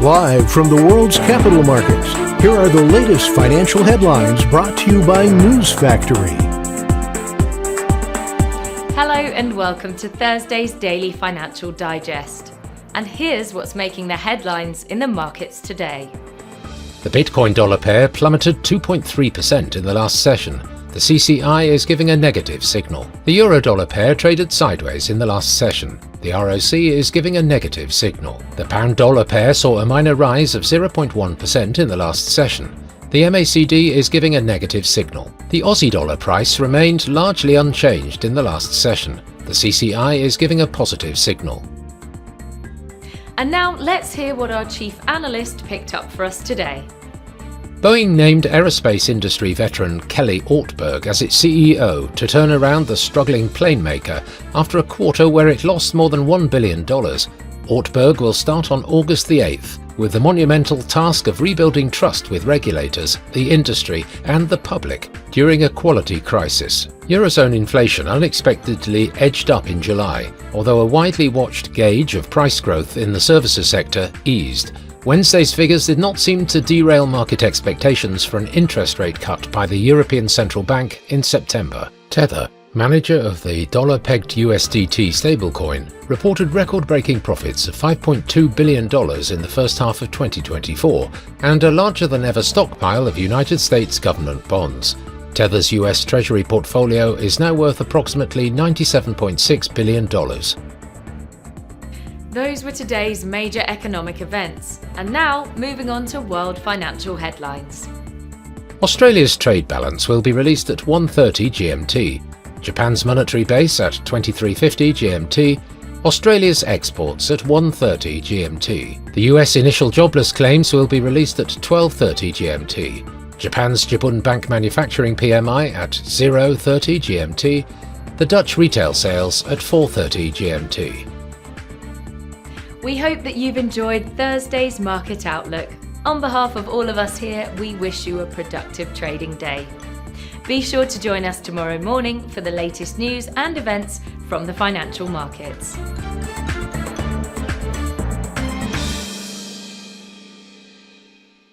Live from the world's capital markets, here are the latest financial headlines brought to you by News Factory. Hello and welcome to Thursday's Daily Financial Digest. And here's what's making the headlines in the markets today. The Bitcoin-dollar pair plummeted 2.3% in the last session. The CCI is giving a negative signal. The euro-dollar pair traded sideways in the last session. The ROC is giving a negative signal. The pound-dollar pair saw a minor rise of 0.1% in the last session. The MACD is giving a negative signal. The Aussie dollar price remained largely unchanged in the last session. The CCI is giving a positive signal. And now let's hear what our chief analyst picked up for us today. Boeing named aerospace industry veteran Kelly Ortberg as its CEO to turn around the struggling plane maker after a quarter where it lost more than $1 billion. Ortberg will start on August the 8th with the monumental task of rebuilding trust with regulators, the industry and the public during a quality crisis. Eurozone inflation unexpectedly edged up in July, although a widely watched gauge of price growth in the services sector eased. Wednesday's figures did not seem to derail market expectations for an interest rate cut by the European Central Bank in September. Tether, manager of the dollar-pegged USDT stablecoin, reported record-breaking profits of $5.2 billion in the first half of 2024 and a larger-than-ever stockpile of United States government bonds. Tether's US Treasury portfolio is now worth approximately $97.6 billion. Those were today's major economic events. And now, moving on to world financial headlines. Australia's trade balance will be released at 1:30 GMT. Japan's monetary base at 23:50 GMT. Australia's exports at 1:30 GMT. The US initial jobless claims will be released at 12:30 GMT. Japan's Jibun Bank Manufacturing PMI at 0:30 GMT. The Dutch retail sales at 4:30 GMT. We hope that you've enjoyed Thursday's Market Outlook. On behalf of all of us here, we wish you a productive trading day. Be sure to join us tomorrow morning for the latest news and events from the financial markets.